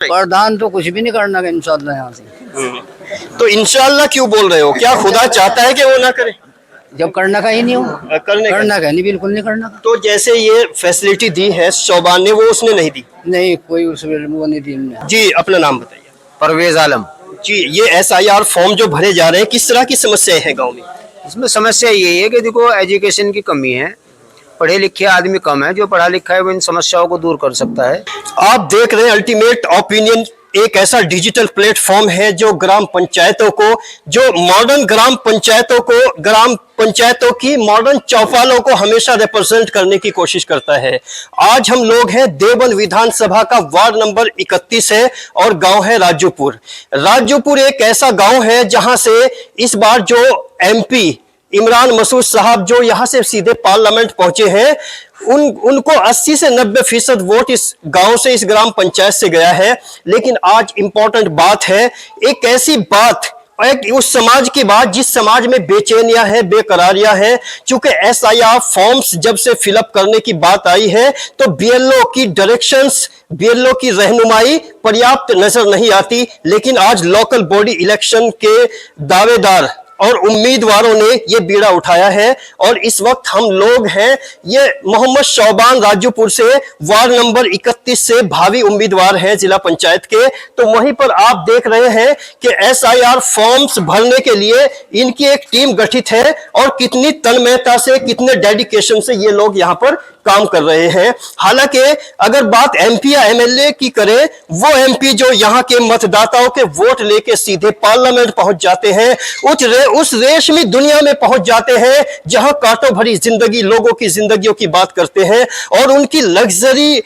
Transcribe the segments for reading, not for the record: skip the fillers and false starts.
प्रधान तो कुछ भी नहीं करना इंशाल्लाह यहाँ से। तो इंशाल्लाह क्यों बोल रहे हो? क्या खुदा चाहता है कि वो ना करे? जब करना का ही नहीं हो, करना का नहीं, बिल्कुल नहीं करना का। तो जैसे ये फैसिलिटी दी है शौबान ने, वो उसने नहीं दी। नहीं, कोई उसमें वो नहीं दी हमने। जी, अपना नाम बताइए। परवेज आलम। जी, ये SIR फॉर्म जो भरे जा रहे हैं, किस तरह की समस्याएं हैं गांव में? इसमें समस्या यही है कि देखो एजुकेशन की कमी है, पढ़े लिखे आदमी कम है। जो पढ़ा लिखा है वो इन समस्याओं को दूर कर सकता है। आप देख रहे हैं अल्टीमेट ओपिनियन, एक ऐसा डिजिटल प्लेटफॉर्म है जो ग्राम पंचायतों को, जो मॉडर्न ग्राम पंचायतों की मॉडर्न चौपालों को हमेशा रिप्रेजेंट करने की कोशिश करता है। आज हम लोग हैं देवबंद विधानसभा का वार्ड नंबर 31 है और गांव है राजूपुर। राजूपुर एक ऐसा गांव है जहां से इस बार जो MP इमरान मसूद साहब जो यहां से सीधे पार्लियामेंट पहुंचे हैं, उनको 80 से 90% वोट इस गांव से, इस ग्राम पंचायत से गया है। लेकिन आज इंपॉर्टेंट बात है, एक ऐसी बात, एक उस समाज की बात जिस समाज में बेचैनियां है, बेकरारियां है। चूंकि SIR फॉर्म्स जब से फिलअप करने की बात आई है तो BLO की डायरेक्शंस, BLO की रहनुमाई पर्याप्त नजर नहीं आती। लेकिन आज लोकल बॉडी इलेक्शन के दावेदार और उम्मीदवारों ने ये बीड़ा उठाया है और इस वक्त हम लोग हैं, ये मोहम्मद शौबान राजूपुर से वार्ड नंबर 31 से भावी उम्मीदवार हैं जिला पंचायत के। तो वहीं पर आप देख रहे हैं कि SIR फॉर्म्स भरने के लिए इनकी एक टीम गठित है और कितनी तन्मयता से, कितने डेडिकेशन से ये लोग यहाँ पर काम कर रहे हैं। हालांकि अगर बात MP या MLA की करें, वो MP जो यहाँ के मतदाताओं के वोट लेके सीधे पार्लियामेंट पहुंच जाते हैं, उस रेशमी दुनिया में पहुंच जाते हैं जहां कांटों भरी जिंदगी, लोगों की जिंदगियों की बात करते हैं और उनकी लग्जरी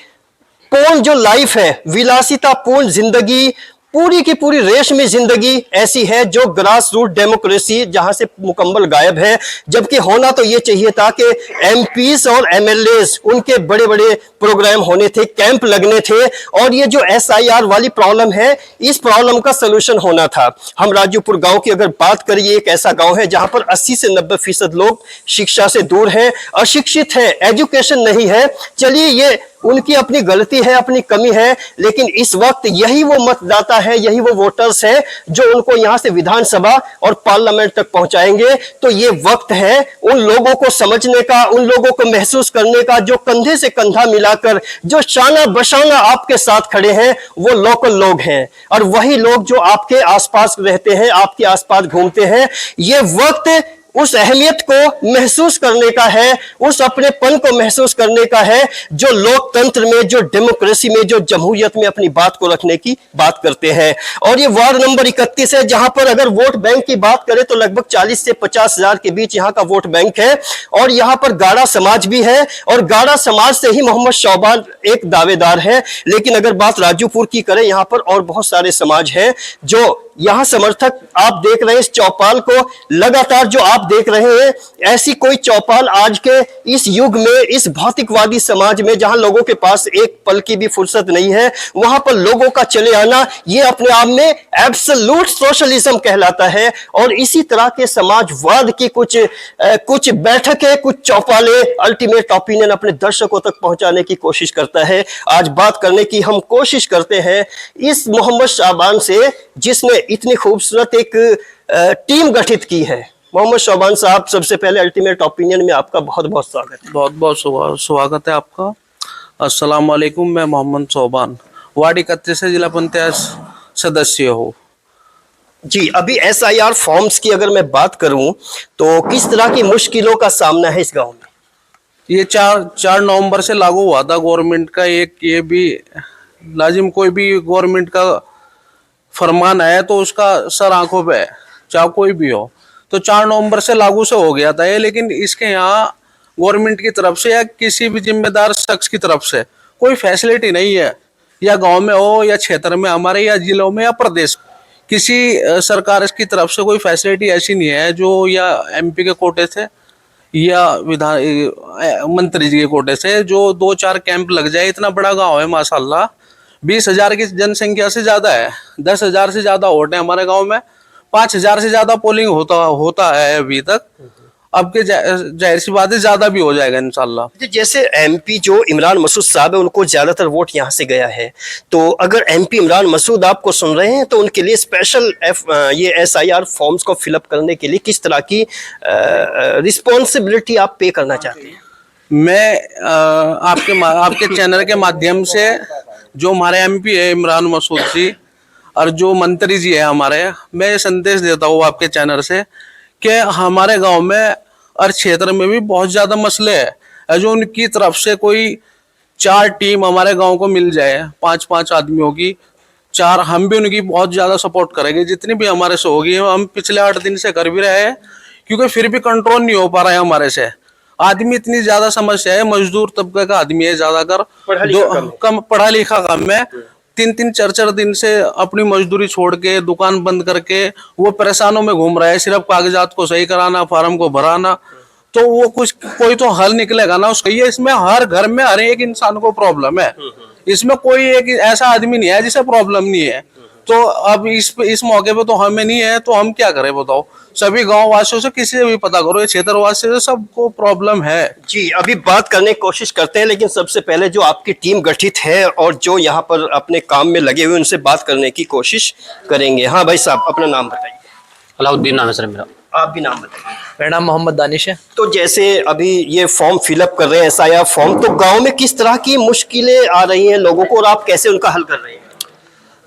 पूर्ण जो लाइफ है, विलासिता पूर्ण जिंदगी, पूरी की पूरी रेशमी जिंदगी ऐसी है जो ग्रास रूट डेमोक्रेसी जहां से मुकम्मल गायब है। जबकि होना तो ये चाहिए था कि MPs और MLAs उनके बड़े बड़े प्रोग्राम होने थे, कैंप लगने थे और ये जो SIR वाली प्रॉब्लम है, इस प्रॉब्लम का सलूशन होना था। हम राजूपुर गांव की अगर बात करें, एक ऐसा गांव है जहां पर 80 से 90% लोग शिक्षा से दूर हैं, अशिक्षित है, एजुकेशन नहीं है। चलिए, ये उनकी अपनी गलती है, अपनी कमी है, लेकिन इस वक्त यही वो मतदाता है, यही वो वोटर्स हैं जो उनको यहां से विधानसभा और पार्लियामेंट तक पहुंचाएंगे। तो ये वक्त है उन लोगों को समझने का, उन लोगों को महसूस करने का जो कंधे से कंधा मिलाकर, जो शाना बशाना आपके साथ खड़े हैं, वो लोकल लोग हैं और वही लोग जो आपके आसपास रहते हैं, आपके आसपास घूमते हैं। ये वक्त उस अहमियत को महसूस करने का है, उस अपनेपन को महसूस करने का है जो लोकतंत्र में, जो डेमोक्रेसी में, जो जमहूरियत में अपनी बात को रखने की बात करते हैं। और ये वार्ड नंबर 31 है जहां पर अगर वोट बैंक की बात करें तो लगभग 40 से 50 हजार के बीच यहां का वोट बैंक है और यहां पर गाड़ा समाज भी है और गाड़ा समाज से ही मोहम्मद शौबान एक दावेदार है। लेकिन अगर बात राजूपुर की करें, यहां पर और बहुत सारे समाज हैं जो यहां समर्थक, आप देख रहे हैं इस चौपाल को, लगातार जो आप देख रहे हैं, ऐसी कोई चौपाल आज के इस युग में, इस भौतिकवादी समाज में जहां लोगों के पास एक पल की भी फुर्सत नहीं है, वहां पर लोगों का चले आना, ये अपने आप में एब्सोल्यूट सोशलिज्म कहलाता है। और इसी तरह के समाजवाद की कुछ बैठकें, कुछ चौपाले अल्टीमेट ओपिनियन अपने दर्शकों तक पहुंचाने की कोशिश करता है। आज बात करने की हम कोशिश करते हैं इस मोहम्मद शौबान से जिसने इतनी खूबसूरत एक टीम गठित की है। मोहम्मद शौबान साहब, सबसे पहले अल्टीमेट ओपिनियन में आपका बहुत बहुत स्वागत है। बहुत बहुत स्वागत है आपका। अस्सलाम वालेकुम। मैं मोहम्मद शौबान, वार्ड 31 से जिला पंचायत सदस्य हूँ। जी, अभी SIR फॉर्म्स की अगर मैं बात करूं तो किस तरह की मुश्किलों का सामना है इस गांव में? ये 4 नवंबर से लागू हुआ था गवर्नमेंट का। एक ये भी लाजिम, कोई भी गवर्नमेंट का फरमान आया तो उसका सर आंखों पे है, चाहे कोई भी हो। तो 4 नवंबर से लागू से हो गया था ये, लेकिन इसके यहाँ गवर्नमेंट की तरफ से या किसी भी जिम्मेदार शख्स की तरफ से कोई फैसिलिटी नहीं है, या गांव में हो या क्षेत्र में हमारे, या जिलों में या प्रदेश, किसी सरकार की तरफ से कोई फैसिलिटी ऐसी नहीं है जो या MP के कोटे से या विधान मंत्री जी के कोटे से जो 2-4 कैंप लग जाए। इतना बड़ा गाँव है माशाल्लाह, 20,000 की जनसंख्या से ज्यादा है, 10,000 से ज्यादा वोट है हमारे गांव में, 5,000 से ज्यादा पोलिंग होता है अभी तक। अब के जाहिर सी बात है ज्यादा भी हो जाएगा इंशाल्लाह। जैसे एमपी जो इमरान मसूद साहब है उनको ज्यादातर वोट यहाँ से गया है, तो अगर एमपी इमरान मसूद आपको सुन रहे हैं तो उनके लिए स्पेशल ये SIR फॉर्म्स को फिलअप करने के लिए किस तरह की रिस्पॉन्सिबिलिटी आप पे करना चाहते हैं? मैं आपके चैनल के माध्यम से जो हमारे MP है इमरान मसूद जी और जो मंत्री जी है हमारे, मैं ये संदेश देता हूँ आपके चैनल से कि हमारे गांव में और क्षेत्र में भी बहुत ज्यादा मसले है। जो उनकी तरफ से कोई 4 टीम हमारे गांव को मिल जाए 5-5 आदमियों की, 4 हम भी उनकी बहुत ज्यादा सपोर्ट करेंगे जितनी भी हमारे से होगी। हम पिछले 8 दिन से कर भी रहे हैं क्योंकि फिर भी कंट्रोल नहीं हो पा रहा है हमारे से। आदमी इतनी ज्यादा समस्या है, मजदूर तबके का आदमी है, ज्यादातर कम पढ़ा लिखा कम है। 3-3 4-4 दिन से अपनी मजदूरी छोड़ के दुकान बंद करके वो परेशानों में घूम रहा है, सिर्फ कागजात को सही कराना, फार्म को भराना। तो वो कोई तो हल निकलेगा ना उसका। ये इसमें हर घर में हर एक इंसान को प्रॉब्लम है, इसमें कोई एक ऐसा आदमी नहीं है जिसे प्रॉब्लम नहीं है। तो अब इस मौके पे तो हमें नहीं है, तो हम क्या करें बताओ? सभी गांव वासियों से किसी से भी पता करो, ये क्षेत्र वासियों से सबको प्रॉब्लम है। जी, अभी बात करने की कोशिश करते हैं, लेकिन सबसे पहले जो आपकी टीम गठित है और जो यहाँ पर अपने काम में लगे हुए उनसे बात करने की कोशिश करेंगे। हाँ भाई साहब, अपना नाम बताइए। अलाउद्दीन नाम है सर मेरा। आप भी नाम बताइए। मेरा नाम मोहम्मद दानिश है। तो जैसे अभी ये फॉर्म फिलअप कर रहे हैं SIR फॉर्म, तो गांव में किस तरह की मुश्किलें आ रही हैं लोगों को और आप कैसे उनका हल कर रहे हैं?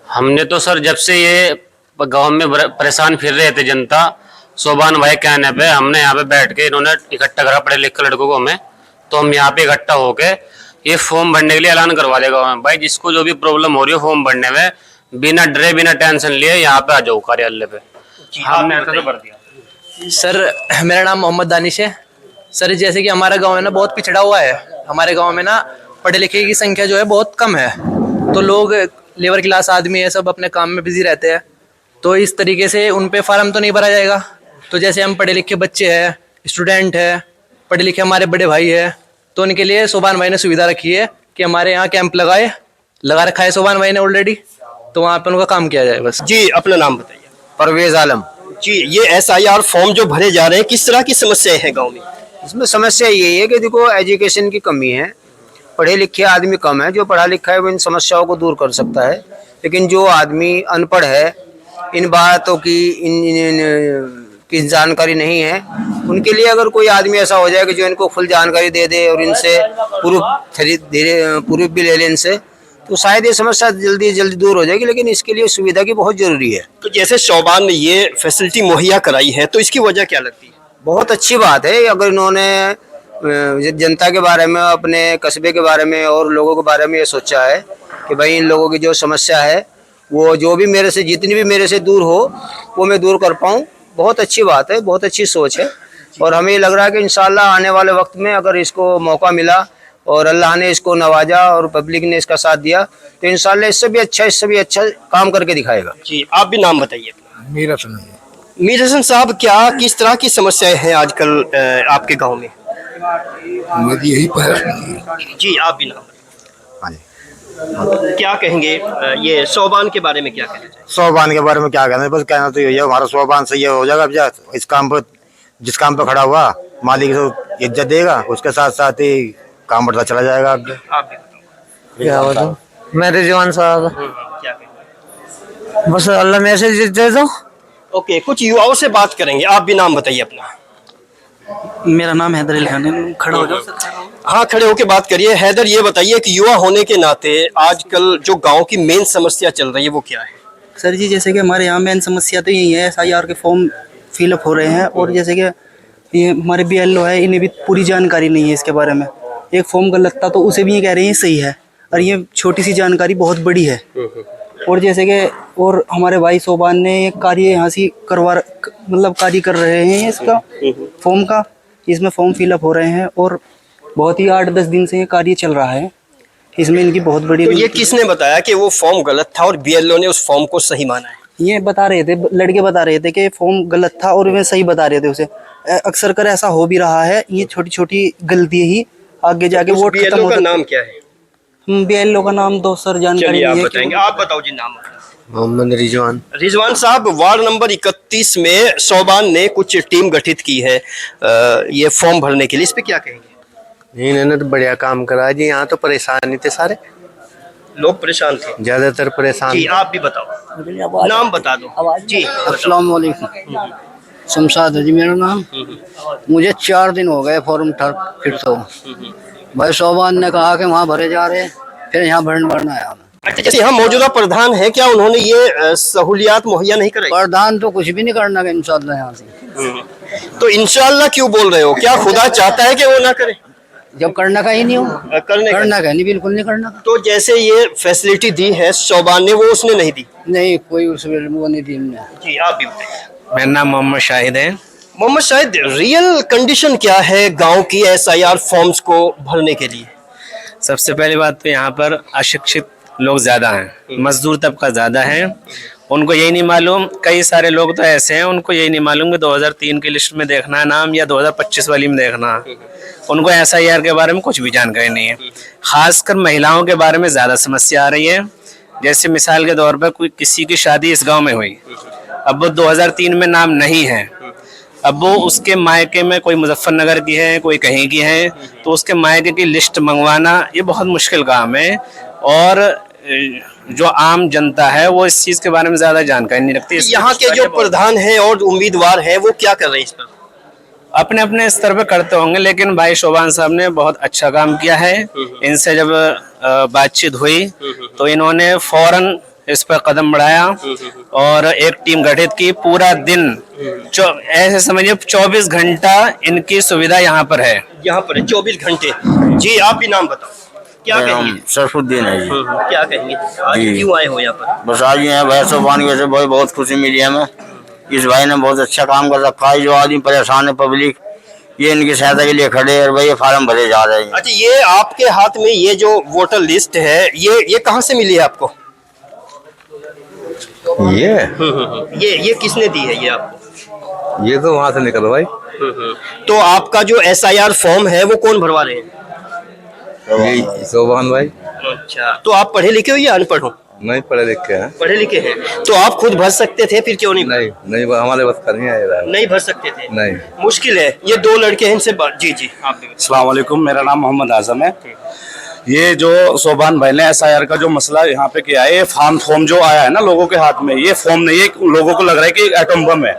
हमने तो सर जब से ये गांव में परेशान फिर रहे थे जनता, सोबान भाई कहने पे हमने यहाँ पे बैठ के इन्होंने इकट्ठा करा पढ़े लिखे लड़कों को हमें, तो हम यहाँ पे इकट्ठा होके ये फॉर्म भरने के लिए ऐलान करवा देगा भाई, जिसको जो भी प्रॉब्लम हो रही है फॉर्म भरने में, बिना डरे बिना टेंशन लिए यहाँ पे आ जाओ कार्यालय पे। हमने ऐसा तो भर दिया। सर मेरा नाम मोहम्मद दानिश है। सर जैसे कि हमारा गांव है ना बहुत पिछड़ा हुआ है, हमारे गांव में ना पढ़े लिखे की संख्या जो है बहुत कम है, तो लोग लेबर क्लास आदमी है, सब अपने काम में बिजी रहते हैं, तो इस तरीके से उन पे फार्म तो नहीं भरा जाएगा। तो जैसे हम पढ़े लिखे बच्चे हैं, स्टूडेंट है, पढ़े लिखे हमारे बड़े भाई है, तो उनके लिए सोबान भाई ने सुविधा रखी है कि हमारे यहाँ कैंप लगा रखा है सोबान भाई ने ऑलरेडी, तो वहाँ पे उनका काम किया जाए बस। जी, अपना नाम बताइए। परवेज आलम। जी, ये SIR फॉर्म जो भरे जा रहे हैं, किस तरह की समस्याएं हैं गांव में? इसमें समस्या यही है कि देखो एजुकेशन की कमी है, पढ़े लिखे आदमी कम है। जो पढ़ा लिखा है वो इन समस्याओं को दूर कर सकता है, लेकिन जो आदमी अनपढ़ है, इन बातों की जानकारी नहीं है, उनके लिए अगर कोई आदमी ऐसा हो जाए कि जो इनको फुल जानकारी दे दे और इनसे प्रूफ भी ले ले इनसे, तो शायद ये समस्या जल्दी दूर हो जाएगी। लेकिन इसके लिए सुविधा की बहुत जरूरी है। तो जैसे शौबान ने ये फैसिलिटी मुहैया कराई है, तो इसकी वजह क्या लगती है? बहुत अच्छी बात है। अगर इन्होंने जनता के बारे में, अपने कस्बे के बारे में और लोगों के बारे में ये सोचा है कि भाई इन लोगों की जो समस्या है वो जो भी मेरे से जितनी भी मेरे से दूर हो वो मैं दूर कर पाऊँ, बहुत अच्छी बात है, बहुत अच्छी सोच है। और हमें ये लग रहा है कि इंशाल्लाह आने वाले वक्त में अगर इसको मौका मिला और अल्लाह ने इसको नवाजा और पब्लिक ने इसका साथ दिया, तो इंशाल्लाह इससे भी अच्छा काम करके दिखाएगा। जी, आप भी नाम बताइए। मीर हसन। मीर हसन साहब, क्या किस तरह की समस्याएं हैं आजकल आपके गांव में? मेरी यही परेशानी है। जी, आप भी नाम हाँ जी। क्या कहेंगे ये सोबान के बारे में, क्या कहना चाहिए? सोबान के बारे में क्या कहना है, बस कहना तो यही है, हमारा सोबान सही हो जाएगा। अब इस काम पर जिस काम पर खड़ा हुआ मालिक को इज्जत देगा, उसके साथ साथ ही काम बढ़ता चला जाएगा। आप भी बताओ। क्या बताऊं मैं, रिजवान साहब, क्या कहेंगे? बस अल्लाह मैसेज दे दो। ओके, कुछ युवाओं से बात करेंगे। आप भी नाम बताइए अपना। मेरा नाम हैदर अली खान है। खड़ा हो जाओ सर। हाँ, खड़े होके बात करिए। हैदर, ये बताइए कि युवा होने के नाते आजकल जो गांव की मेन समस्या चल रही है वो क्या है? सर जी, जैसे कि हमारे यहाँ मेन समस्या तो यही है, SIR के फॉर्म फिलअप हो रहे हैं, और जैसे कि ये हमारे BLO है, इन्हें भी पूरी जानकारी नहीं है इसके बारे में। एक फॉर्म गलत था तो उसे भी ये कह रहे हैं सही है, और ये छोटी सी जानकारी बहुत बड़ी है। और जैसे कि और हमारे भाई सोबान ने एक कार्य यहाँ से कार्य कर रहे हैं इसका फॉर्म का, इसमें फॉर्म फिलअप हो रहे हैं, और बहुत ही 8-10 दिन से ये कार्य चल रहा है, इसमें इनकी बहुत बड़ी। तो ये किसने बताया कि वो फॉर्म गलत था और BLO ने उस फॉर्म को सही माना है? ये बता रहे थे, लड़के बता रहे थे कि फॉर्म गलत था और वे सही बता रहे थे उसे। अक्सर कर ऐसा हो भी रहा है, ये छोटी छोटी गलती ही आगे जाके वोट खत्म BLO का नाम क्या है? BLO का नाम तो सर जानकारी चलिए आप नहीं है बताएंगे, आप बताओ जी नाम अपना। मोहम्मद रिजवान। रिजवान साहब, वार्ड नंबर 31 में सोबान ने कुछ टीम गठित की है ये फॉर्म भरने के लिए, इस पे क्या कहेंगे? इन्होंने तो बढ़िया काम करा जी। यहाँ तो परेशान ही थे सारे, लोग परेशान थे, ज्यादातर परेशान। जी आप भी बताओ, नाम बता दो जी। अस्सलाम वालेकुम। शमशाद है जी मेरा नाम। मुझे 4 दिन हो गए फॉर्म फिर तो भाई सोबान ने कहा कि वहाँ भरे जा रहे, फिर यहाँ भरना आया। अच्छा, जैसे यहाँ मौजूदा प्रधान है, क्या उन्होंने ये सहूलियात मुहैया नहीं कराई? प्रधान तो कुछ भी नहीं करना का इंशाल्लाह यहाँ से। तो इंशाल्लाह क्यों बोल रहे हो? क्या खुदा चाहता है कि वो ना करे? जब करना का ही नहीं हो, करना का नहीं, बिल्कुल नहीं करना का। तो जैसे ये फैसिलिटी दी है सोबान ने, वो उसने नहीं दी? नहीं, कोई उसमें वो नहीं दी हमने। जी आप भी बताइए। मेरा नाम मोहम्मद शाहिद है। मोहम्मद शाहिद, रियल कंडीशन क्या है गांव की SIR फॉर्म्स को भरने के लिए? सबसे पहली बात तो यहाँ पर अशिक्षित लोग ज़्यादा हैं, मजदूर तबका ज़्यादा है, उनको यही नहीं मालूम। कई सारे लोग तो ऐसे हैं उनको यही नहीं मालूम कि 2003 की लिस्ट में देखना है नाम या 2025 वाली में देखना है। उनको SIR के बारे में कुछ भी जानकारी नहीं है। खासकर महिलाओं के बारे में ज़्यादा समस्या आ रही है। जैसे मिसाल के तौर पर कोई किसी की शादी इस गाँव में हुई, अब वो 2003 में नाम नहीं है, अब वो उसके मायके में कोई मुजफ्फरनगर की है, कोई कहीं की है, तो उसके मायके की लिस्ट मंगवाना ये बहुत मुश्किल काम है। और जो आम जनता है वो इस चीज़ के बारे में ज़्यादा जानकारी नहीं रखती। यहाँ के जो प्रधान हैं और उम्मीदवार हैं वो क्या कर रहे हैं इस पर? अपने अपने स्तर पे करते होंगे, लेकिन भाई शोभान साहब ने बहुत अच्छा काम किया है। इनसे जब बातचीत हुई तो इन्होंने फौरन इस पर कदम बढ़ाया और एक टीम गठित की। पूरा दिन ऐसे समझिए 24 घंटा इनकी सुविधा यहाँ पर है। यहाँ पर 24 घंटे। जी आप भी नाम बताओ, क्या कहेंगे? सरफुद्दीन है जी। क्या कहेंगे, आज जी। क्यों आए हो यहाँ पर? बस आज यहाँ भाई सोबान की वजह से बहुत खुशी मिली हमें। इस भाई ने बहुत अच्छा काम कर रखा है। जो आदमी परेशान है पब्लिक, ये इनकी सहायता के लिए खड़े और भाई ये फार्म भरे जा रहे हैं। अच्छा, ये आपके हाथ में ये जो वोटर लिस्ट है ये कहाँ से मिली है आपको? ये किसने दी है ये आपको? ये तो वहां से निकल भाई। तो आपका जो SIR फॉर्म है वो कौन भरवा रहे हैं? ये सोबान भाई। अच्छा, तो आप पढ़े लिखे हो या अनपढ़ हो? नहीं, पढ़े लिखे हैं। पढ़े लिखे हैं, तो आप खुद भर सकते थे, फिर क्यों नहीं? नहीं हमारे बस का नहीं है। नहीं भर सकते थे? नहीं, मुश्किल है। ये 2 लड़के हैं, इनसे जी जी आप भी। अस्सलाम वालेकुम, मेरा नाम मोहम्मद आजम है। ये जो सोबान भाई ने SIR का जो मसला यहाँ पे किया है, ये फॉर्म जो आया है ना लोगों के हाथ में, ये फॉर्म नहीं है। लोगों को लग रहा है कि एटम बम है,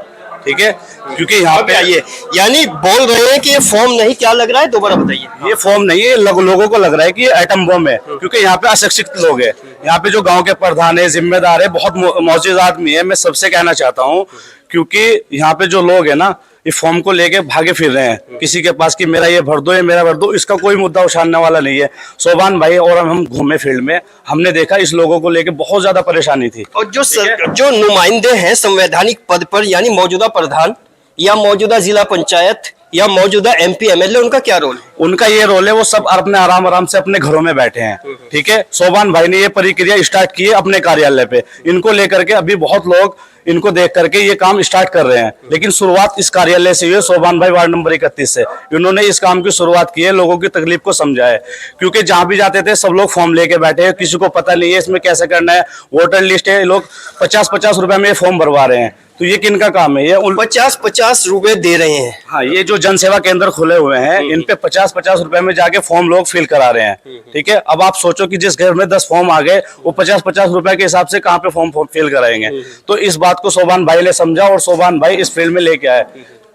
ठीक है, क्योंकि यहाँ पे आइए, यानी बोल रहे हैं कि ये फॉर्म नहीं, क्या लग रहा है दोबारा बताइए। ये फॉर्म नहीं है, लोगों को लग रहा है कि ये एटम बम है, क्योंकि यहाँ पे अशिक्षित लोग हैं। यहाँ पे जो गांव के प्रधान है, जिम्मेदार है, बहुत मौजूद आदमी है। मैं सबसे कहना चाहता हूँ, क्योंकि यहाँ पे जो लोग है ना, ये फॉर्म को लेके भागे फिर रहे हैं किसी के पास कि मेरा ये भर दो, ये मेरा भर दो। इसका कोई मुद्दा उछालने वाला नहीं है। सोबान भाई और हम घूमे फील्ड में, हमने देखा इस लोगों को लेके बहुत ज्यादा परेशानी थी। और जो नुमाइंदे हैं संवैधानिक पद पर, यानी मौजूदा प्रधान या मौजूदा जिला पंचायत या मौजूदा MP MLA, उनका क्या रोल है? उनका ये रोल है, वो सब अपने आराम से अपने घरों में बैठे हैं, ठीक है। सोबान भाई ने ये प्रक्रिया स्टार्ट की है अपने कार्यालय पे। इनको लेकर के अभी बहुत लोग इनको देख करके ये काम स्टार्ट कर रहे हैं, लेकिन शुरुआत इस कार्यालय से हुई है, सोबान भाई वार्ड नंबर 31 से। इन्होंने इस काम की शुरुआत की है, लोगों की तकलीफ को समझा है। क्योंकि जहां भी जाते थे सब लोग फॉर्म लेके बैठे हैं, किसी को पता नहीं है इसमें कैसे करना है। वोटर लिस्ट है, लोग 50-50 रुपए में ये फॉर्म भरवा रहे हैं। तो ये किनका काम है? ये 50-50 रुपए दे रहे हैं। हाँ, ये जो जन सेवा केंद्र खुले हुए हैं, इन पे 50-50 रुपए में जाके फॉर्म लोग फिल करा रहे हैं, ठीक है। अब आप सोचो कि जिस घर में 10 फॉर्म आ गए, वो 50-50 रुपए के हिसाब से कहाँ पे फॉर्म फिल कराएंगे। तो इस बात को सोबान भाई ने समझा और सोबान भाई इस फील्ड में लेके आए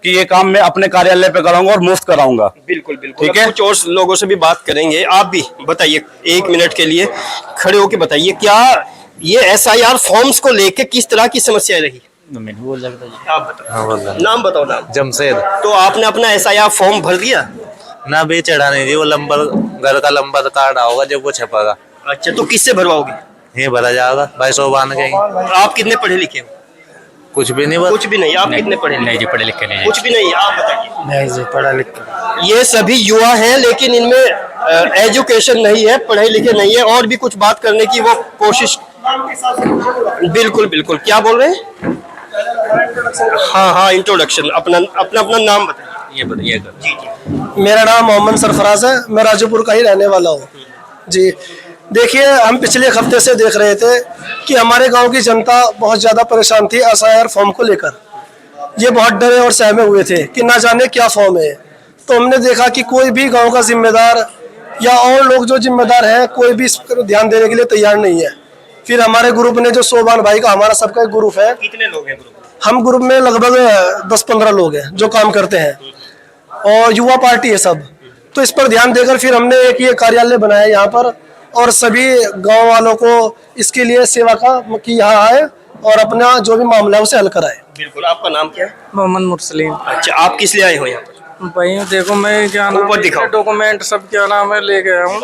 कि ये काम मैं अपने कार्यालय पे कराऊंगा और मुफ्त कराऊंगा। बिल्कुल बिल्कुल, ठीक है। कुछ और लोगों से भी बात करेंगे। आप भी बताइए, 1 मिनट के लिए खड़े होके बताइए, क्या ये SIR फॉर्म्स को लेके किस तरह की समस्या रही? आप बताओ, नाम बताओ। नाम जमशेद। तो आपने अपना SIR फॉर्म भर दिया? ना भी चढ़ा नहीं जी, वो नंबर घर का नंबर कार्ड आओगा जब वो छपेगा। अच्छा, तो किससे भरवाओगे? ये भरा जाएगा भाई सोबान के। आप कितने पढ़े लिखे हो? कुछ भी नहीं, कुछ भी नहीं। आप कितने पढ़े लिखे? नहीं जी, पढ़े लिखे नहीं। कुछ भी नहीं। आप बताइए। नहीं जी, पढ़ा लिखा। ये सभी युवा हैं, लेकिन इनमें एजुकेशन नहीं है, पढ़े लिखे नहीं है। और भी कुछ बात करने की वो कोशिश। बिल्कुल बिल्कुल, क्या बोल रहे हैं? हाँ, इंट्रोडक्शन, अपना नाम बताइए। ये बताइए। जी जी। मेरा नाम मोहम्मद सरफराज है, मैं राजूपुर का ही रहने वाला हूँ जी। देखिए, हम पिछले एक हफ्ते से देख रहे थे कि हमारे गांव की जनता बहुत ज़्यादा परेशान थी एसआईआर फॉर्म को लेकर। ये बहुत डरे और सहमे हुए थे कि ना जाने क्या फॉर्म है। तो हमने देखा कि कोई भी गांव का जिम्मेदार या और लोग जो जिम्मेदार हैं, कोई भी इस पर ध्यान देने के लिए तैयार नहीं है। फिर हमारे ग्रुप ने, जो सोबान भाई का हमारा सबका एक ग्रुप है, कितने लोग हैं ग्रुप? हम ग्रुप में लगभग 10-15 लोग हैं जो काम करते हैं, और युवा पार्टी है सब। तो इस पर ध्यान देकर फिर हमने एक ये कार्यालय बनाया यहाँ पर, और सभी गांव वालों को इसके लिए सेवा का कि यहाँ आए और अपना जो भी मामला है उसे हल कराए। बिल्कुल। आपका नाम क्या है? मोहम्मद मुरसलीम। अच्छा, आप किस लिए आए हो यहाँ पर? भाई देखो, मैं क्या नाम ऊपर दिखाओ। डॉक्यूमेंट सब क्या नाम है ले गया हूँ,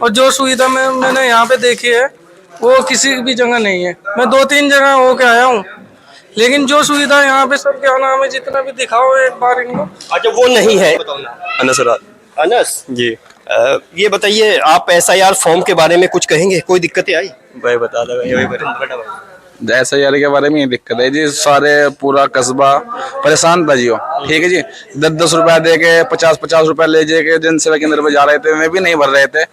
और जो सुविधा मैंने यहाँ पे देखी है वो किसी भी जगह नहीं है। मैं 2-3 जगह होके आया हूँ, लेकिन जो सुविधा यहाँ पे सब क्या नाम है, जितना भी दिखाओ एक बार इनको। अच्छा, वो नहीं है। अनस अनस जी। ये बताइए, आप एसआईआर फॉर्म के बारे में कुछ कहेंगे? कोई दिक्कतें आई? भाई बता दो। एसआईआर के बारे में ये दिक्कत है जी, सारे पूरा कस्बा परेशान था जी। ठीक है जी, 10-10 रुपया दे के 50-50 रुपया ले जाके जनसेवा केंद्र पे जा रहे थे, वे भी नहीं भर रहे थे।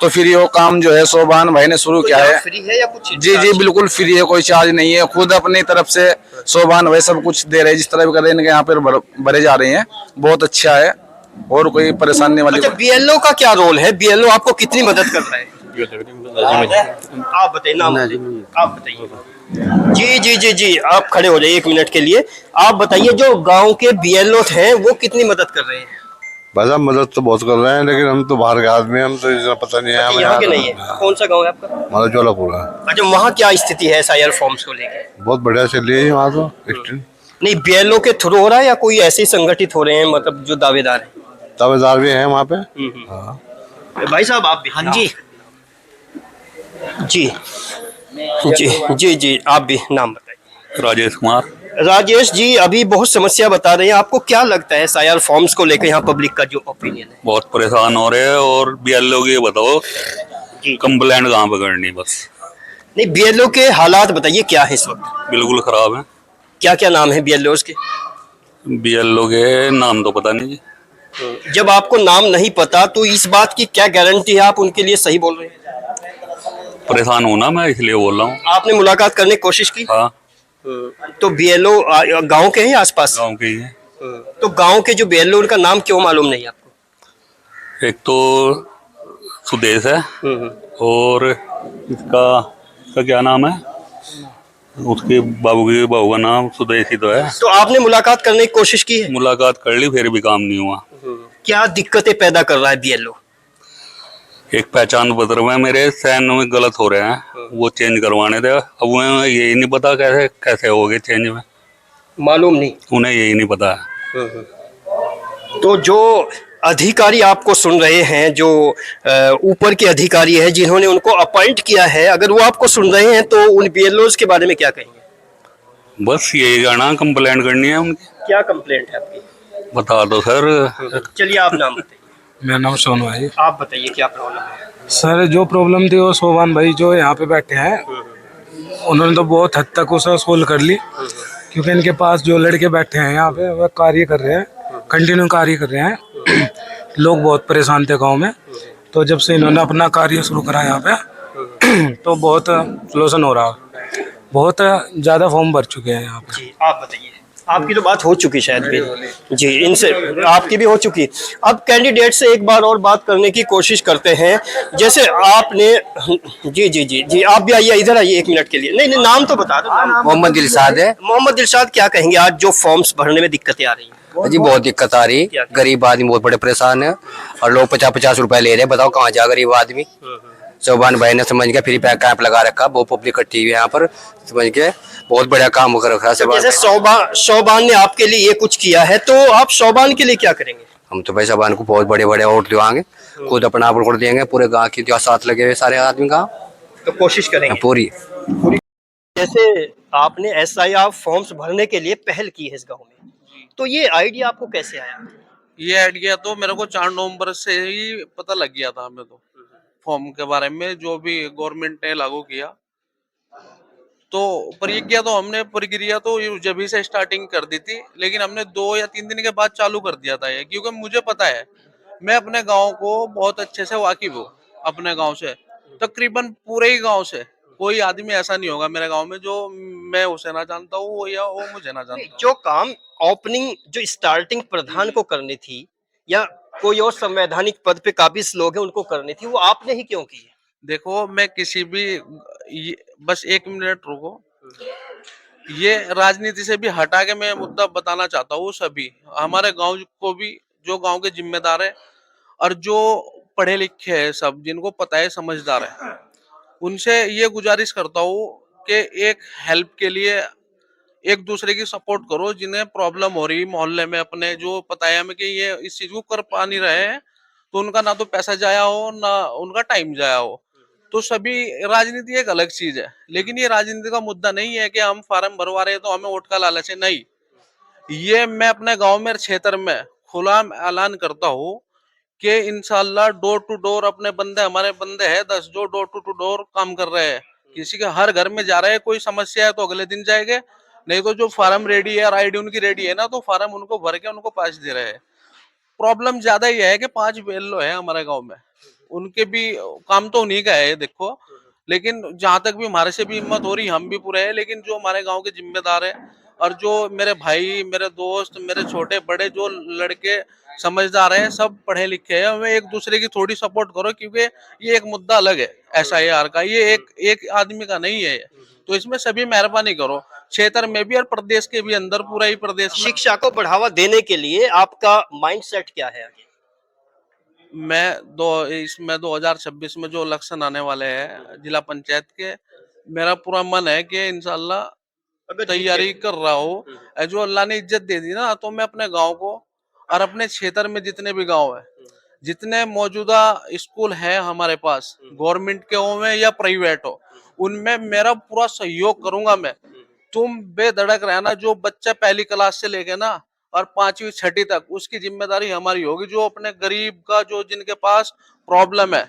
तो फिर ये काम जो है सोबान भाई ने शुरू किया है। फ्री है या कुछ? जी जी, बिल्कुल फ्री है, कोई चार्ज नहीं है। खुद अपनी तरफ से सोबान भाई सब कुछ दे रहे हैं, जिस तरह भी कर रहे हैं, इनके यहाँ पे भरे जा रहे हैं। बहुत अच्छा है, और कोई परेशानी वाली। अच्छा, बीएलओ का क्या रोल है? बीएलओ आपको कितनी मदद कर रहा है? आप बताइए नाम। आप बताइए। जी जी जी जी, आप खड़े हो जाइए 1 मिनट के लिए। आप बताइए, जो गांव के बीएलओ हैं वो कितनी मदद कर रहे हैं? भाई साहब, मदद तो बहुत कर रहे हैं, लेकिन हम तो बाहर के आदमी हैं, हम तो इतना पता नहीं है। यहाँ के नहीं है? कौन सा गांव है आपका? हमारा ज्वालापुर है। अच्छा, वहाँ क्या स्थिति है एसआईआर फॉर्म्स को लेकर? बहुत बढ़िया चल रही है वहाँ तो। नहीं, बीएलओ के थ्रू हो रहा है या कोई ऐसे ही संगठित हो रहे हैं, मतलब जो दावेदार हैं? दावेदार भी हैं वहाँ पे। हाँ भाई साहब, आप भी। हाँ जी जी जी जी जी, आप भी नाम बताइए। राजेश कुमार। राजेश जी, अभी बहुत समस्या बता रहे हैं, आपको क्या लगता है एसआईआर फॉर्म्स को लेकर यहाँ पब्लिक का जो ओपिनियन है? बहुत परेशान हो रहे हैं, और बीएलओ की बताओ कंप्लेंट कहाँ पे करनी? बस नहीं, बीएलओ के हालात बताइए क्या है इस वक्त? बिल्कुल खराब है। क्या क्या नाम है बीएलओ के? बीएलओ के नाम तो पता नहीं जी। जब आपको नाम नहीं पता तो इस बात की क्या गारंटी है आप उनके लिए सही बोल रहे हैं? परेशान हूँ ना मैं, इसलिए बोल रहा हूँ। आपने मुलाकात करने की कोशिश की? हाँ। तो बीएलओ गांव के हैं आसपास? गांव के ही है। तो गांव के जो बीएलओ, उनका नाम क्यों मालूम नहीं आपको? एक तो सुदेश है, और इसका क्या नाम है, उसके बाबू का नाम सुदेश ही तो है। तो आपने मुलाकात करने की कोशिश की है? मुलाकात कर ली, फिर भी काम नहीं हुआ। क्या दिक्कतें पैदा कर रहा है बीएलओ? एक पहचान पत्र में मेरे साइन में गलत हो रहे हैं, वो चेंज करवाने थे। अब उन्हें यही नहीं पता कैसे हो गए चेंज में, मालूम नहीं, उन्हें यही नहीं पता है। तो जो अधिकारी आपको सुन रहे हैं, जो ऊपर के अधिकारी हैं जिन्होंने उनको अपॉइंट किया है, अगर वो आपको सुन रहे हैं तो उन बीएलओज के बारे में क्या कहेंगे? बस यही कहना, कंप्लेंट करनी है उनकी। क्या कंप्लेंट है आपकी? बता दो सर। चलिए, आप नाम बताइए। मेरा नाम सोनू है। आप बताइए क्या प्रॉब्लम है? सर, जो प्रॉब्लम थी वो सोबान भाई जो यहाँ पे बैठे हैं, उन्होंने तो बहुत हद तक उसे सोल्व कर ली, क्योंकि इनके पास जो लड़के बैठे हैं यहाँ पे वह कार्य कर रहे हैं, कंटिन्यू कार्य कर रहे हैं। लोग बहुत परेशान थे गांव में, तो जब से इन्होंने अपना कार्य शुरू करा यहाँ पे तो बहुत सोल्यूशन हो रहा है। बहुत ज़्यादा फॉर्म भर चुके हैं यहाँ पे। आप बताइए। आपकी तो बात हो चुकी शायद भी जी, इनसे आपकी भी हो चुकी। अब कैंडिडेट से एक बार और बात करने की कोशिश करते हैं। जैसे आपने जी जी जी जी, आप भी आइए, इधर आइए 1 मिनट के लिए। नहीं नहीं, नाम तो बता दो। मोहम्मद दिलशाद है। मोहम्मद दिलशाद, क्या कहेंगे आज जो फॉर्म्स भरने में दिक्कतें आ रही हैं? जी, बहुत दिक्कत आ रही है, गरीब आदमी बहुत बड़े परेशान है, और लोग 50-50 रुपए ले रहे हैं। बताओ कहाँ जा गरीब आदमी। सोबान भाई ने समझ के फ्री कैंप लगा रखा, बहुत पब्लिक इकट्ठी हुई है यहाँ पर, समझ के बहुत बढ़िया काम कर रखा है। जैसे शोबान ने आपके लिए ये कुछ किया है, तो आप शोबान के लिए क्या करेंगे? हम तो भाई शोबान को बहुत बड़े बड़े वोट दिवाएंगे, खुद अपना आप वोट देंगे, पूरे गाँव की जो साथ लगे हुए सारे आदमी का तो कोशिश करेंगे पूरी। जैसे आपने एसआईआर फॉर्म्स भरने के लिए पहल की है इस गाँव में, तो ये आइडिया आपको कैसे आया? ये आइडिया तो मेरे को 4 नवंबर से ही पता लग गया था हमें, तो फॉर्म के बारे में जो भी गवर्नमेंट ने लागू किया, तो प्रक्रिया तो जब ही से स्टार्टिंग कर दी थी, लेकिन हमने 2 या 3 दिन के बाद चालू कर दिया था ये, क्योंकि मुझे पता है, मैं अपने गांव को बहुत अच्छे से वाकिफ हूँ, अपने गांव से तकरीबन पूरे ही गांव से कोई आदमी ऐसा नहीं होगा मेरे गांव में जो मैं उसे ना जानता हूँ या वो मुझे ना जानता हो। जो काम ओपनिंग जो स्टार्टिंग प्रधान को करनी थी या कोई और संवैधानिक पद पे काबिज लोग हैं उनको करनी थी, वो आपने ही क्यों की है? देखो मैं किसी भी बस 1 मिनट रुको, ये राजनीति से भी हटा के मैं मुद्दा बताना चाहता हूँ। सभी हमारे गांव को भी, जो गांव के जिम्मेदार है और जो पढ़े लिखे हैं, सब जिनको पता है, समझदार है, उनसे ये गुजारिश करता हूँ कि एक हेल्प के लिए एक दूसरे की सपोर्ट करो। जिन्हें प्रॉब्लम हो रही मोहल्ले में, अपने जो पता है हमें कि ये इस चीज को कर पा नहीं रहे हैं, तो उनका ना तो पैसा जाया हो ना उनका टाइम जाया हो। तो सभी, राजनीति एक अलग चीज है, लेकिन ये राजनीति का मुद्दा नहीं है कि हम फार्म भरवा रहे हैं तो हमें वोट का लालच है, नहीं। ये मैं अपने गांव में, क्षेत्र में खुला ऐलान करता हूँ कि इंशाल्लाह डोर टू डोर अपने बंदे, हमारे बंदे हैं 10 जो डोर टू डोर काम कर रहे हैं। किसी के हर घर में जा रहे हैं, कोई समस्या है तो अगले दिन जाएंगे, नहीं तो जो फार्म रेडी है और आईडी उनकी रेडी है ना, तो फार्म उनको भर के उनको पास दे रहे हैं। प्रॉब्लम ज्यादा ये है कि 5 बेल्लो है हमारे गांव में, उनके भी काम तो उन्हीं का है देखो। लेकिन जहां तक भी हमारे से भी हिम्मत हो रही, हम भी पूरे हैं, लेकिन जो हमारे गांव के जिम्मेदार है और जो मेरे भाई, मेरे दोस्त, मेरे छोटे बड़े जो लड़के समझदार हैं, सब पढ़े लिखे हैं, हमें एक दूसरे की थोड़ी सपोर्ट करो, क्योंकि ये एक मुद्दा अलग है SIR का, ये एक आदमी का नहीं है। तो इसमें सभी मेहरबानी करो, क्षेत्र में भी और प्रदेश के भी अंदर, पूरा ही प्रदेश में। शिक्षा को बढ़ावा देने के लिए आपका माइंडसेट क्या है आगे? इसमें 2026 में जो इलेक्शन आने वाले हैं जिला पंचायत के, मेरा पूरा मन है कि इंशाल्लाह तैयारी कर रहा हूँ। जो अल्लाह ने इज्जत दे दी ना, तो मैं अपने गांव को और अपने क्षेत्र में जितने भी गांव है, जितने मौजूदा स्कूल है हमारे पास, गवर्नमेंट के हो में या प्राइवेट हो, उनमें मेरा पूरा सहयोग करूंगा मैं। तुम बेधड़क रहना, जो बच्चा पहली क्लास से लेके ना और 5वीं 6ठी तक, उसकी जिम्मेदारी हमारी होगी। जो अपने गरीब का, जो जिनके पास प्रॉब्लम है,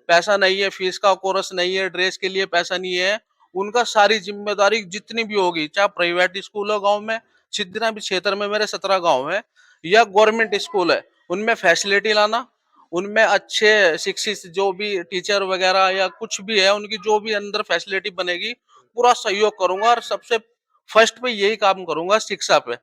पैसा नहीं है, फीस का कोर्स नहीं है, ड्रेस के लिए पैसा नहीं है, उनका सारी जिम्मेदारी जितनी भी होगी, चाहे प्राइवेट स्कूल हो गांव में, जितना भी क्षेत्र में मेरे 17 गांव है, या गवर्नमेंट स्कूल है, उनमें फैसिलिटी लाना, उनमें अच्छे शिक्षित जो भी टीचर वगैरह या कुछ भी है, उनकी जो भी अंदर फैसिलिटी बनेगी, पूरा सहयोग करूंगा। और सबसे फर्स्ट पे यही काम करूंगा, शिक्षा पे,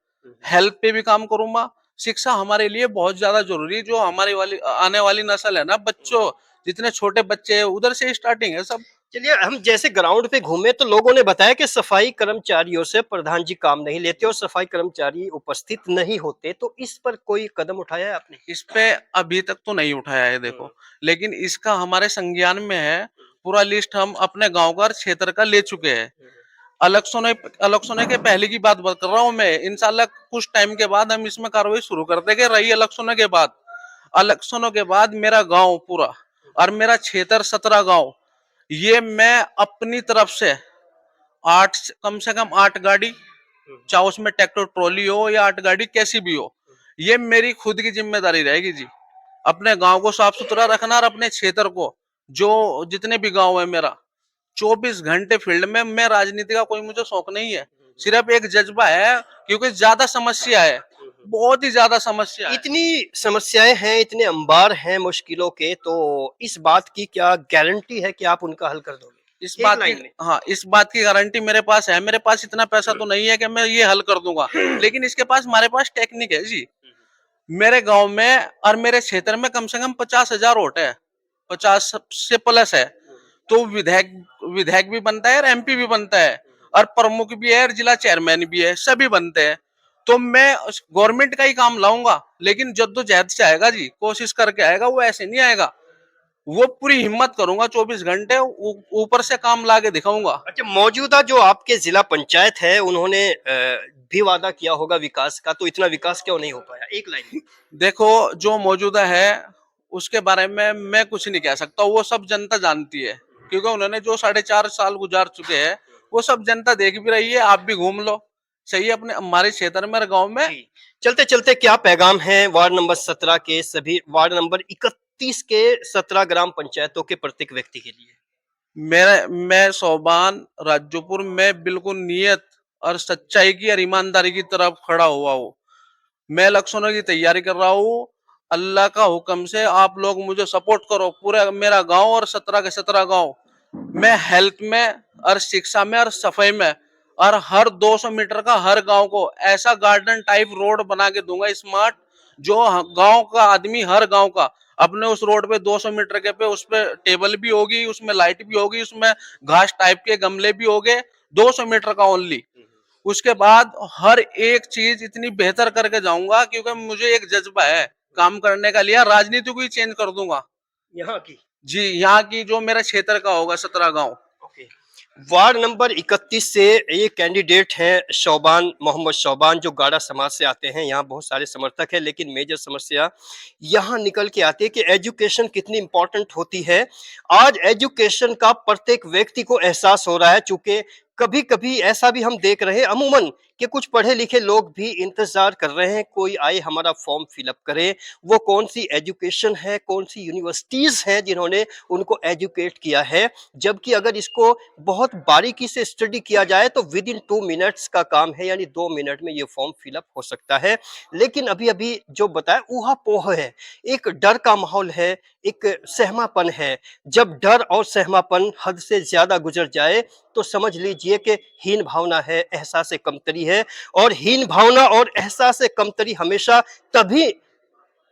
हेल्थ पे भी काम करूंगा। शिक्षा हमारे लिए बहुत ज्यादा जरूरी है। जो हमारी वाली आने वाली नस्ल है ना, बच्चों, जितने छोटे बच्चे हैं, उधर से स्टार्टिंग है सब। चलिए, हम जैसे ग्राउंड पे घूमे तो लोगों ने बताया कि सफाई कर्मचारियों से प्रधान जी काम नहीं लेते और सफाई कर्मचारी उपस्थित नहीं होते, तो इस पर कोई कदम उठाया है आपने? इस पे अभी तक तो नहीं उठाया है देखो, लेकिन इसका हमारे संज्ञान में है। पूरा लिस्ट हम अपने गांव का और क्षेत्र का ले चुके हैं। इलेक्शनों के पहले की बात कर रहा हूँ मैं। इंशाल्लाह कुछ टाइम के बाद हम इसमें कार्रवाई शुरू कर देंगे। रही इलेक्शनों के बाद, मेरा गांव पूरा और मेरा क्षेत्र 17 गांव, ये मैं अपनी तरफ से कम से कम 8 गाड़ी, चाहे उसमें ट्रैक्टर ट्रॉली हो या 8 गाड़ी कैसी भी हो, ये मेरी खुद की जिम्मेदारी रहेगी जी। अपने गांव को साफ सुथरा रखना और अपने क्षेत्र को, जो जितने भी गांव है मेरा, 24 घंटे फील्ड में। मैं राजनीति का कोई मुझे शौक नहीं है, सिर्फ एक जज्बा है, क्योंकि ज्यादा समस्या है, बहुत ही ज्यादा समस्या है। इतनी समस्याएं हैं, इतने अंबार हैं मुश्किलों के, तो इस बात की क्या गारंटी है कि आप उनका हल कर दोगे? इस बात की, हाँ, इस बात की गारंटी मेरे पास है। मेरे पास इतना पैसा तो नहीं है कि मैं ये हल कर दूंगा, लेकिन इसके पास, हमारे पास टेक्निक है जी। मेरे गांव में और मेरे क्षेत्र में कम से कम 50,000 वोट है, 50 से प्लस है। तो विधायक भी बनता है और MP भी बनता है और प्रमुख भी है और जिला चेयरमैन भी है, सभी बनते हैं। तो मैं गवर्नमेंट का ही काम लाऊंगा, लेकिन जद्दोजहद से आएगा जी, कोशिश करके आएगा, वो ऐसे नहीं आएगा। वो पूरी हिम्मत करूंगा, 24 घंटे ऊपर से काम ला के दिखाऊंगा। अच्छा, मौजूदा जो आपके जिला पंचायत है, उन्होंने भी वादा किया होगा विकास का, तो इतना विकास क्यों नहीं हो पाया? एक लाइन। देखो, जो मौजूदा है उसके बारे में मैं कुछ नहीं कह सकता, वो सब जनता जानती है, क्योंकि उन्होंने जो 4.5 साल गुजार चुके हैं, वो सब जनता देख भी रही है। आप भी घूम लो, सही है, अपने हमारे क्षेत्र में, गांव में। चलते चलते क्या पैगाम है वार्ड नंबर 17 के सभी, वार्ड नंबर 31 के 17 ग्राम पंचायतों के प्रत्येक व्यक्ति के लिए? मैं सोबान राज्यपुर में बिल्कुल नियत और सच्चाई की और ईमानदारी की तरफ खड़ा हुआ हूँ। मैं इलेक्शनों की तैयारी कर रहा हूँ अल्लाह का हुक्म से आप लोग मुझे सपोर्ट करो, पूरा मेरा गांव और 17 के 17 गांव मैं हेल्थ में और शिक्षा में और सफाई में और हर 200 मीटर का हर गांव को ऐसा गार्डन टाइप रोड बना के दूंगा स्मार्ट, जो गांव का आदमी हर गांव का अपने उस रोड पे 200 मीटर के पे उस पे टेबल भी होगी, उसमें लाइट भी होगी, उसमें घास टाइप के गमले भी होंगे, 200 मीटर का ओनली। उसके बाद हर एक चीज इतनी बेहतर करके जाऊंगा क्योंकि मुझे एक जज्बा है काम करने का लिया, राजनीति को ही चेंज कर दूंगा यहाँ की जी, यहाँ की जो मेरा क्षेत्र का होगा 17 गांव। वार्ड नंबर 31 से ये कैंडिडेट हैं शौबान, मोहम्मद शौबान, जो गाड़ा समाज से आते हैं। यहाँ बहुत सारे समर्थक हैं, लेकिन मेजर समस्या यहाँ निकल के आती है कि एजुकेशन कितनी इंपॉर्टेंट होती है। आज एजुकेशन का प्रत्येक व्यक्ति को एहसास हो रहा है, चूंकि कभी कभी ऐसा भी हम देख रहे हैं अमूमन कि कुछ पढ़े लिखे लोग भी इंतजार कर रहे हैं कोई आए हमारा फॉर्म फिलअप करे। वो कौन सी एजुकेशन है, कौन सी यूनिवर्सिटीज हैं जिन्होंने उनको एजुकेट किया है, जबकि अगर इसको बहुत बारीकी से स्टडी किया जाए तो विद इन 2 मिनट्स का काम है, यानी 2 मिनट में ये फॉर्म फिलअप हो सकता है। लेकिन अभी अभी जो बताया ऊहापोह है, एक डर का माहौल है, एक सहमापन है। जब डर और सहमापन हद से ज्यादा गुजर जाए तो समझ लीजिए कि हीन भावना है, एहसास कमतरी है। और हीन भावना और एहसास कमतरी हमेशा तभी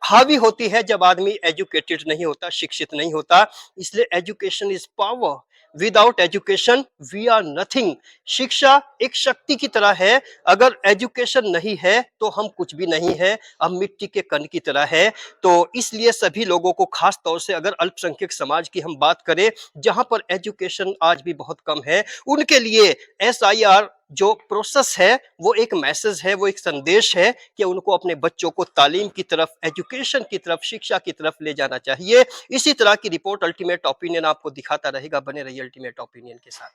हावी होती है जब आदमी एजुकेटेड नहीं होता, शिक्षित नहीं होता। इसलिए education is power, without education we are nothing. शिक्षा एक शक्ति की तरह है, अगर एजुकेशन नहीं है तो हम कुछ भी नहीं है, हम मिट्टी के कण की तरह है। तो इसलिए सभी लोगों को, खास तौर से अगर अल्पसंख्यक समाज की हम बात करें जहां पर एजुकेशन आज भी बहुत कम है, उनके लिए SIR जो प्रोसेस है वो एक मैसेज है, वो एक संदेश है कि उनको अपने बच्चों को तालीम की तरफ, एजुकेशन की तरफ, शिक्षा की तरफ ले जाना चाहिए। इसी तरह की रिपोर्ट अल्टीमेट ओपिनियन आपको दिखाता रहेगा। बने रहिए अल्टीमेट ओपिनियन के साथ।